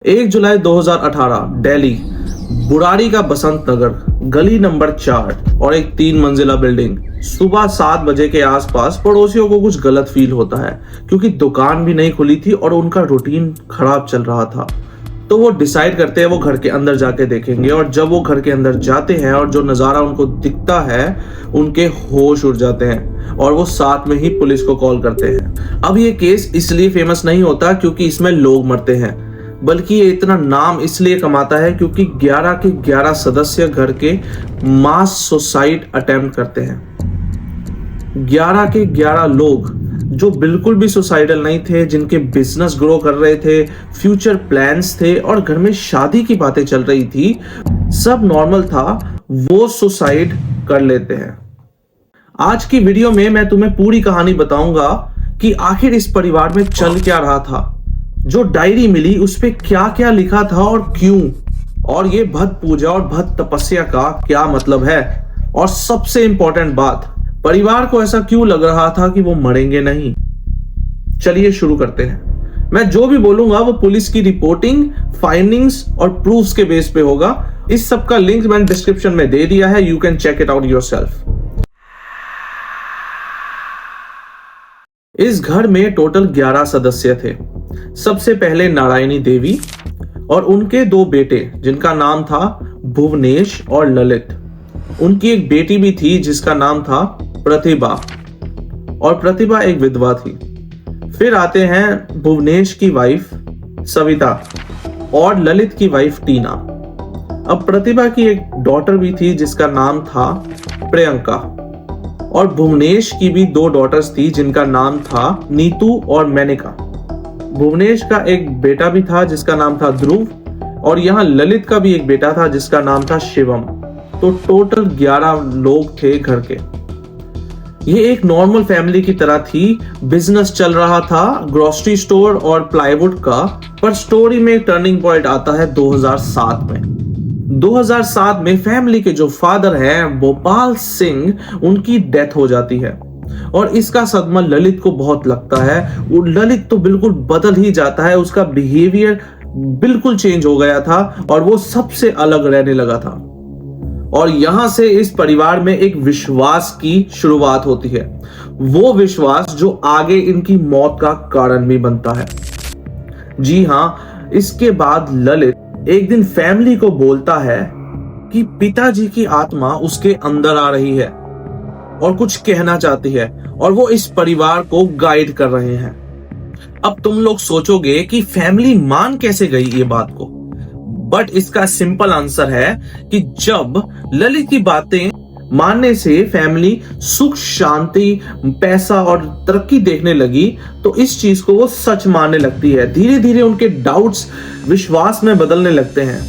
1 जुलाई 2018 दिल्ली, बुराड़ी का बसंत नगर, गली नंबर 4 और एक 3 मंजिला बिल्डिंग। सुबह 7 बजे के आसपास पड़ोसियों को कुछ गलत फील होता है क्योंकि दुकान भी नहीं खुली थी और उनका रूटीन खराब चल रहा था। तो वो डिसाइड करते हैं वो घर के अंदर जाके देखेंगे और जब वो घर के अंदर जाते हैं और जो नज़ारा उनको दिखता है उनके होश उड़ जाते हैं और वो साथ में ही पुलिस को कॉल करते हैं। अब ये केस इसलिए फेमस नहीं होता क्योंकि इसमें लोग मरते हैं, बल्कि ये इतना नाम इसलिए कमाता है क्योंकि 11 के 11 सदस्य घर के मास सुसाइड अटेम्प्ट करते हैं। 11 के 11 लोग जो बिल्कुल भी सुसाइडल नहीं थे, जिनके बिजनेस ग्रो कर रहे थे, फ्यूचर प्लान्स थे और घर में शादी की बातें चल रही थी, सब नॉर्मल था, वो सुसाइड कर लेते हैं। आज की वीडियो में मैं तुम्हें पूरी कहानी बताऊंगा कि आखिर इस परिवार में चल क्या रहा था, जो डायरी मिली उस पे क्या क्या लिखा था और क्यों, और ये भत पूजा और भत तपस्या का क्या मतलब है, और सबसे इंपॉर्टेंट बात, परिवार को ऐसा क्यों लग रहा था कि वो मरेंगे नहीं। चलिए शुरू करते हैं। मैं जो भी बोलूंगा वो पुलिस की रिपोर्टिंग, फाइंडिंग्स और प्रूफ्स के बेस पे होगा। इस सब का लिंक मैंने डिस्क्रिप्शन में दे दिया है, you can check it out yourself. इस घर में टोटल 11 सदस्य थे। सबसे पहले नारायणी देवी और उनके 2 बेटे जिनका नाम था भुवनेश और ललित। उनकी एक बेटी भी थी जिसका नाम था प्रतिभा, और प्रतिभा एक विधवा थी। फिर आते हैं भुवनेश की वाइफ सविता और ललित की वाइफ टीना। अब प्रतिभा की एक डॉटर भी थी जिसका नाम था प्रियंका, और भुवनेश की भी 2 डॉटर्स थी जिनका नाम था नीतू और मेनिका। भुवनेश का एक बेटा भी था जिसका नाम था ध्रुव, और यहाँ ललित का भी एक बेटा था जिसका नाम था शिवम। तो टोटल 11 लोग थे घर के। ये एक नॉर्मल फैमिली की तरह थी। बिजनेस चल रहा था ग्रोसरी स्टोर और प्लाईवुड का। पर स्टोरी में एक टर्निंग पॉइंट आता है 2007 में। 2007 में फैमिली के जो फादर हैं भोपाल सिंह, उनकी डेथ हो जाती है और इसका सदमा ललित को बहुत लगता है। ललित तो बिल्कुल बदल ही जाता है, उसका बिहेवियर बिल्कुल चेंज हो गया था और वो सबसे अलग रहने लगा था। और यहां से इस परिवार में एक विश्वास की शुरुआत होती है, वो विश्वास जो आगे इनकी मौत का कारण भी बनता है। जी हां, इसके बाद ललित एक दिन फैमिली को बोलता है कि पिताजी की आत्मा उसके अंदर आ रही है और कुछ कहना चाहती है और वो इस परिवार को गाइड कर रहे हैं। अब तुम लोग सोचोगे कि फैमिली मान कैसे गई ये बात को, बट इसका सिंपल आंसर है कि जब ललित की बातें मानने से फैमिली सुख, शांति, पैसा और तरक्की देखने लगी तो इस चीज को वो सच मानने लगती है। धीरे धीरे उनके डाउट्स विश्वास में बदलने लगते हैं।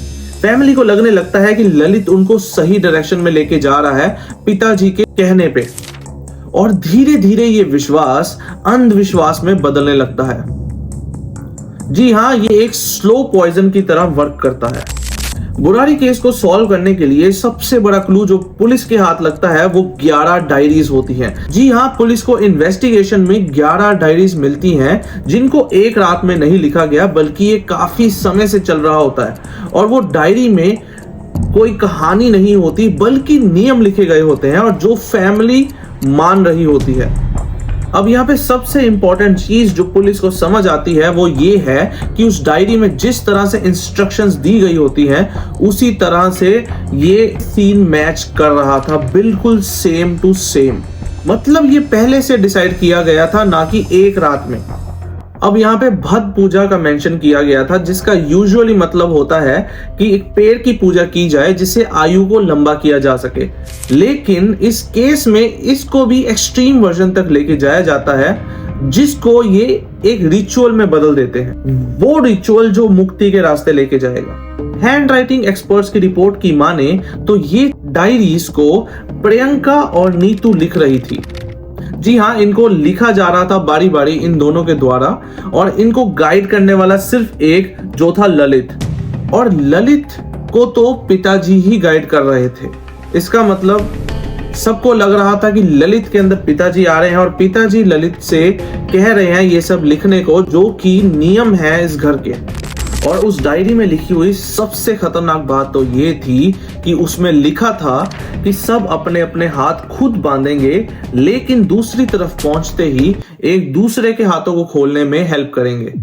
फैमिली को लगने लगता है कि ललित उनको सही डायरेक्शन में लेके जा रहा है पिताजी के कहने पे, और धीरे धीरे ये विश्वास अंधविश्वास में बदलने लगता है। जी हाँ, ये एक स्लो पॉइजन की तरह वर्क करता है। बुराड़ी केस को सॉल्व करने के लिए सबसे बड़ा क्लू जो पुलिस के हाथ लगता है वो 11 डायरीज होती हैं। जी हाँ, पुलिस को इन्वेस्टिगेशन में 11 डायरीज मिलती हैं जिनको एक रात में नहीं लिखा गया, बल्कि ये काफी समय से चल रहा होता है। और वो डायरी में कोई कहानी नहीं होती बल्कि नियम लिखे गए होते हैं और जो फैमिली मान रही होती है। अब यहाँ पे सबसे इंपॉर्टेंट चीज जो पुलिस को समझ आती है वो ये है कि उस डायरी में जिस तरह से इंस्ट्रक्शंस दी गई होती हैं उसी तरह से ये सीन मैच कर रहा था, बिल्कुल सेम टू सेम। मतलब ये पहले से डिसाइड किया गया था, ना कि एक रात में। अब यहाँ पे भत पूजा का मेंशन किया गया था, जिसका यूजुअली मतलब होता है कि एक पेड़ की पूजा की जाए जिससे आयु को लंबा किया जा सके। लेकिन इस केस में इसको भी एक्सट्रीम वर्जन तक लेके जाया जाता है, जिसको ये एक रिचुअल में बदल देते हैं। वो रिचुअल जो मुक्ति के रास्ते लेके जाएगा। हैंड राइटिंग एक्सपर्ट्स की रिपोर्ट की माने तो ये डायरीज को प्रियंका और नीतू लिख रही थी। जी हाँ, इनको लिखा जा रहा था बारी बारी इन दोनों के द्वारा, और इनको गाइड करने वाला सिर्फ एक जो था ललित, और ललित को तो पिताजी ही गाइड कर रहे थे। इसका मतलब सबको लग रहा था कि ललित के अंदर पिताजी आ रहे हैं और पिताजी ललित से कह रहे हैं ये सब लिखने को, जो कि नियम है इस घर के। और उस डायरी में लिखी हुई सबसे खतरनाक बात तो ये थी कि उसमें लिखा था कि सब अपने अपने हाथ खुद बांधेंगे, लेकिन दूसरी तरफ पहुंचते ही एक दूसरे के हाथों को खोलने में हेल्प करेंगे।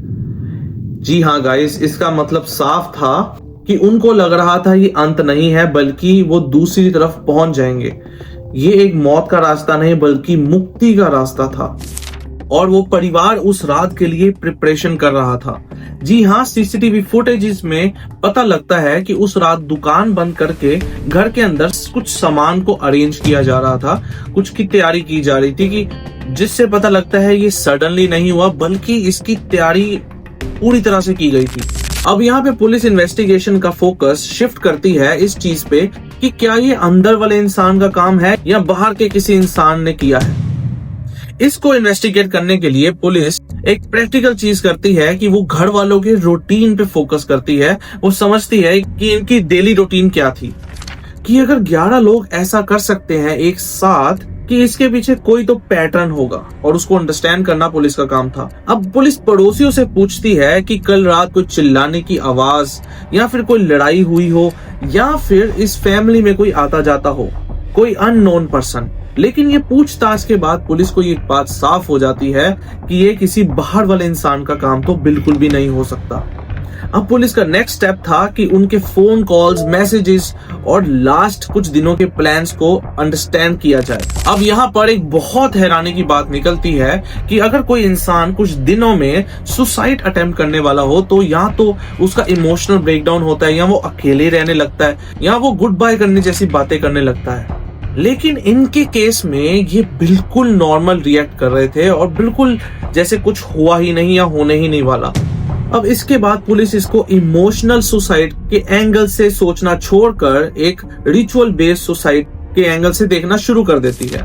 जी हाँ गाइस, इसका मतलब साफ था कि उनको लग रहा था ये अंत नहीं है, बल्कि वो दूसरी तरफ पहुंच जाएंगे। ये एक मौत का रास्ता नहीं बल्कि मुक्ति का रास्ता था, और वो परिवार उस रात के लिए प्रिपरेशन कर रहा था। जी हाँ, सीसीटीवी फुटेजेस में पता लगता है कि उस रात दुकान बंद करके घर के अंदर कुछ सामान को अरेंज किया जा रहा था, कुछ की तैयारी की जा रही थी, कि जिससे पता लगता है ये सडनली नहीं हुआ बल्कि इसकी तैयारी पूरी तरह से की गई थी। अब यहाँ पे पुलिस इन्वेस्टिगेशन का फोकस शिफ्ट करती है इस चीज पे कि क्या ये अंदर वाले इंसान का काम है या बाहर के किसी इंसान ने किया है। इसको इन्वेस्टिगेट करने के लिए पुलिस एक प्रैक्टिकल चीज करती है कि वो घर वालों के रूटीन पे फोकस करती है। वो समझती है कि इनकी डेली रूटीन क्या थी, कि अगर 11 लोग ऐसा कर सकते हैं एक साथ, कि इसके पीछे कोई तो पैटर्न होगा, और उसको अंडरस्टैंड करना पुलिस का काम था। अब पुलिस पड़ोसियों से पूछती है कि कल रात कोई चिल्लाने की आवाज या फिर कोई लड़ाई हुई हो, या फिर इस फैमिली में कोई आता जाता हो, कोई अननोन पर्सन। लेकिन ये पूछताछ के बाद पुलिस को ये बात साफ हो जाती है कि ये किसी बाहर वाले इंसान का काम तो बिल्कुल भी नहीं हो सकता। अब पुलिस का नेक्स्ट स्टेप था कि उनके फोन कॉल्स, मैसेजेस और लास्ट कुछ दिनों के प्लान्स को अंडरस्टैंड किया जाए। अब यहाँ पर एक बहुत हैरानी की बात निकलती है कि अगर कोई इंसान कुछ दिनों में सुसाइड अटेम्प्ट करने वाला हो, तो या तो उसका इमोशनल ब्रेकडाउन होता है, या वो अकेले रहने लगता है, या वो गुड बाय करने जैसी बातें करने लगता है। लेकिन इनके केस में ये बिल्कुल नॉर्मल रिएक्ट कर रहे थे, और बिल्कुल जैसे कुछ हुआ ही नहीं या होने ही नहीं वाला। अब इसके बाद पुलिस इसको इमोशनल सुसाइड के एंगल से सोचना छोड़कर एक रिचुअल बेस्ड सुसाइड के एंगल से देखना शुरू कर देती है।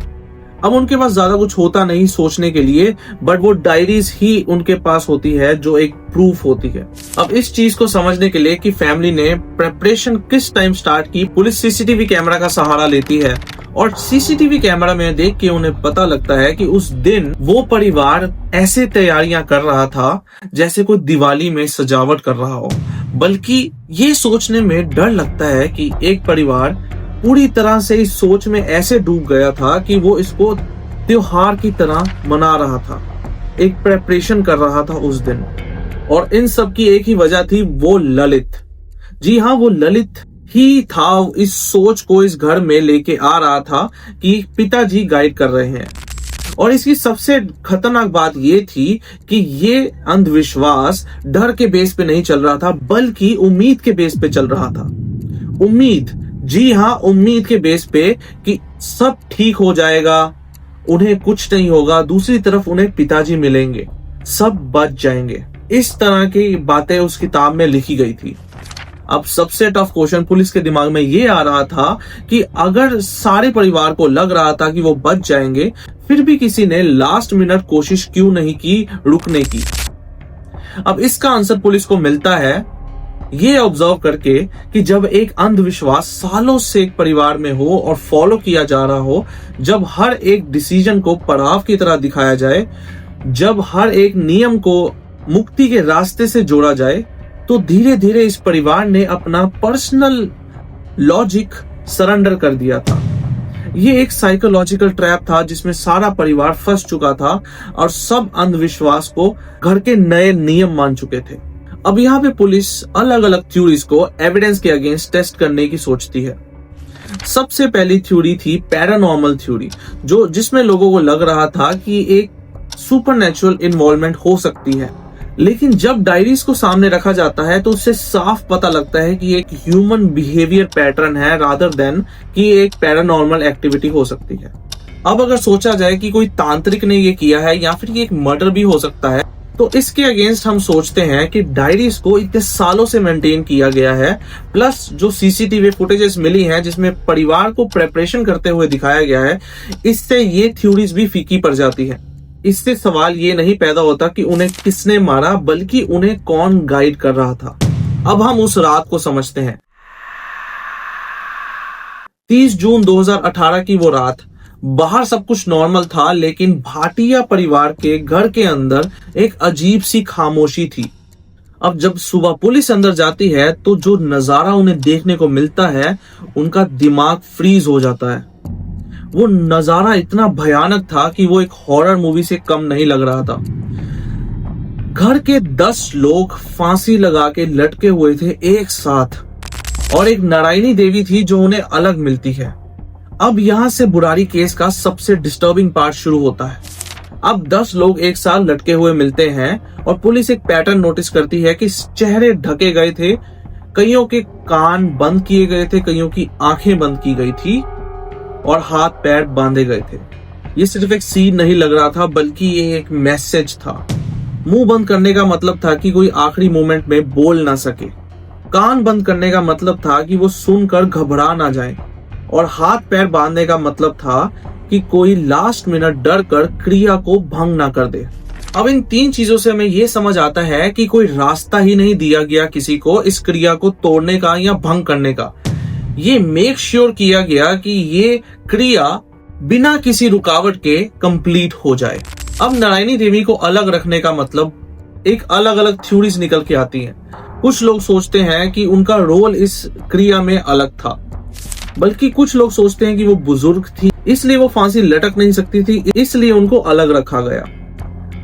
अब उनके पास ज्यादा कुछ होता नहीं सोचने के लिए, बट वो डायरीज ही उनके पास होती है जो एक प्रूफ होती है। अब इस चीज को समझने के लिए कि फैमिली ने प्रेपरेशन किस टाइम स्टार्ट की, पुलिस सीसीटीवी कैमरा का सहारा लेती है, और सीसीटीवी कैमरा में देख के उन्हें पता लगता है कि उस दिन वो परिवार ऐसे तैयारियां कर रहा था जैसे कोई दिवाली में सजावट कर रहा हो। बल्कि ये सोचने में डर लगता है कि एक परिवार पूरी तरह से इस सोच में ऐसे डूब गया था कि वो इसको त्योहार की तरह मना रहा था, एक प्रेपरेशन कर रहा था उस दिन। और इन सब की एक ही वजह थी, वो ललित। जी हाँ, वो ललित ही था इस सोच को इस घर में लेके आ रहा था कि पिताजी गाइड कर रहे हैं। और इसकी सबसे खतरनाक बात ये थी कि ये अंधविश्वास डर के बेस पे नहीं चल रहा था, बल्कि उम्मीद के बेस पे चल रहा था। उम्मीद, जी हाँ, उम्मीद के बेस पे कि सब ठीक हो जाएगा, उन्हें कुछ नहीं होगा, दूसरी तरफ उन्हें पिताजी मिलेंगे, सब बच जाएंगे। इस तरह की बातें उस किताब में लिखी गई थी। अब सबसे टफ क्वेश्चन पुलिस के दिमाग में ये आ रहा था कि अगर सारे परिवार को लग रहा था कि वो बच जाएंगे, फिर भी किसी ने लास्ट मिनट कोशिश क्यों नहीं की रुकने की। अब इसका आंसर पुलिस को मिलता है ये ऑब्जर्व करके कि जब एक अंधविश्वास सालों से एक परिवार में हो और फॉलो किया जा रहा हो, जब हर एक डिसीजन को पड़ाव की तरह दिखाया जाए, जब हर एक नियम को मुक्ति के रास्ते से जोड़ा जाए, तो धीरे धीरे इस परिवार ने अपना पर्सनल लॉजिक सरेंडर कर दिया था। ये एक साइकोलॉजिकल ट्रैप था जिसमें सारा परिवार फंस चुका था और सब अंधविश्वास को घर के नए नियम मान चुके थे। अब यहाँ पे पुलिस अलग अलग थ्योरीज को एविडेंस के अगेंस्ट टेस्ट करने की सोचती है। सबसे पहली थ्योरी थी पैरानॉर्मल थ्योरी, जिसमें लोगों को लग रहा था कि एक सुपरनैचुरल इन्वॉल्वमेंट हो सकती है। लेकिन जब डायरीज को सामने रखा जाता है तो उससे साफ पता लगता है कि एक ह्यूमन बिहेवियर पैटर्न है रादर देन कि एक पैरानॉर्मल एक्टिविटी हो सकती है। अब अगर सोचा जाए कि कोई तांत्रिक ने ये किया है या फिर ये एक मर्डर भी हो सकता है, तो इसके अगेंस्ट हम सोचते हैं कि डायरीज को इतने सालों से मेंटेन किया गया है, प्लस जो सीसीटीवी फुटेजेस मिली हैं जिसमें परिवार को प्रेपरेशन करते हुए दिखाया गया है, इससे ये थ्योरीज भी फीकी पड़ जाती है। इससे सवाल ये नहीं पैदा होता कि उन्हें किसने मारा, बल्कि उन्हें कौन गाइड कर रहा था। अब हम उस रात को समझते हैं। 30 जून 2018 की वो रात, बाहर सब कुछ नॉर्मल था, लेकिन भाटिया परिवार के घर के अंदर एक अजीब सी खामोशी थी। अब जब सुबह पुलिस अंदर जाती है तो जो नजारा उन्हें देखने को मिलता है, उनका दिमाग फ्रीज हो जाता है। वो नजारा इतना भयानक था कि वो एक हॉरर मूवी से कम नहीं लग रहा था। घर के 10 लोग फांसी लगा के लटके हुए थे एक साथ, और एक नारायणी देवी थी जो उन्हें अलग मिलती है। अब यहां से बुरारी केस का सबसे डिस्टर्बिंग पार्ट शुरू होता है। अब 10 लोग एक साथ लटके हुए मिलते हैं और पुलिस एक पैटर्न नोटिस करती है कि चेहरे ढके गए थे, कईयों के कान बंद किए गए थे, कईयों की आंखें बंद की गई थी और हाथ पैर बांधे गए थे। ये सिर्फ एक सीन नहीं लग रहा था, बल्कि ये एक मैसेज था। मुंह बंद करने का मतलब था कि कोई आखिरी मोमेंट में बोल ना सके। कान बंद करने का मतलब था कि वो सुनकर घबरा ना जाए, और हाथ पैर बांधने का मतलब था कि कोई लास्ट मिनट डर कर क्रिया को भंग ना कर दे। अब इन 3 चीजों से हमें ये समझ आता है कि कोई रास्ता ही नहीं दिया गया किसी को इस क्रिया को तोड़ने का या भंग करने का। ये मेक श्योर किया गया कि ये क्रिया बिना किसी रुकावट के कंप्लीट हो जाए। अब नारायणी देवी को अलग रखने का मतलब एक अलग अलग थ्योरीज निकल के आती हैं। कुछ लोग सोचते हैं कि उनका रोल इस क्रिया में अलग था, बल्कि कुछ लोग सोचते हैं कि वो बुजुर्ग थी, इसलिए वो फांसी लटक नहीं सकती थी, इसलिए उनको अलग रखा गया।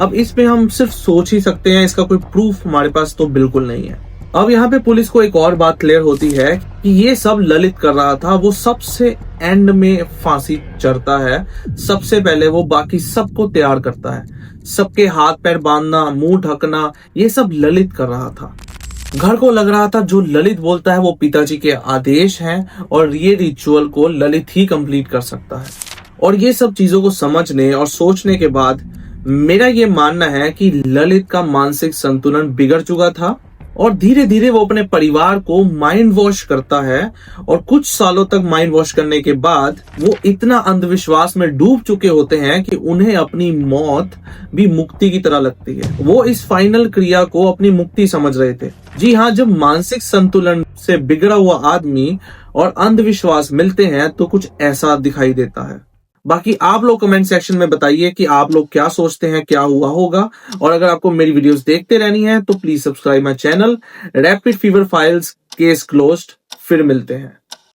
अब इसमें हम सिर्फ सोच ही सकते हैं, इसका कोई प्रूफ हमारे पास तो बिल्कुल नहीं है। अब यहाँ पे पुलिस को एक और बात क्लियर होती है कि ये सब ललित कर रहा था। वो सबसे एंड में फांसी चढ़ता है, सबसे पहले वो बाकी सबको तैयार करता है। सबके हाथ पैर बांधना, मुंह ढकना, ये सब ललित कर रहा था। घर को लग रहा था जो ललित बोलता है वो पिताजी के आदेश हैं, और ये रिचुअल को ललित ही कंप्लीट कर सकता है। और ये सब चीजों को समझने और सोचने के बाद मेरा ये मानना है कि ललित का मानसिक संतुलन बिगड़ चुका था, और धीरे धीरे वो अपने परिवार को माइंड वॉश करता है। और कुछ सालों तक माइंड वॉश करने के बाद वो इतना अंधविश्वास में डूब चुके होते हैं कि उन्हें अपनी मौत भी मुक्ति की तरह लगती है। वो इस फाइनल क्रिया को अपनी मुक्ति समझ रहे थे। जी हाँ, जब मानसिक संतुलन से बिगड़ा हुआ आदमी और अंधविश्वास मिलते हैं तो कुछ ऐसा दिखाई देता है। बाकी आप लोग कमेंट सेक्शन में बताइए कि आप लोग क्या सोचते हैं, क्या हुआ होगा। और अगर आपको मेरी वीडियोस देखते रहनी है तो please subscribe my channel. Rapid fever files case closed. फिर मिलते हैं।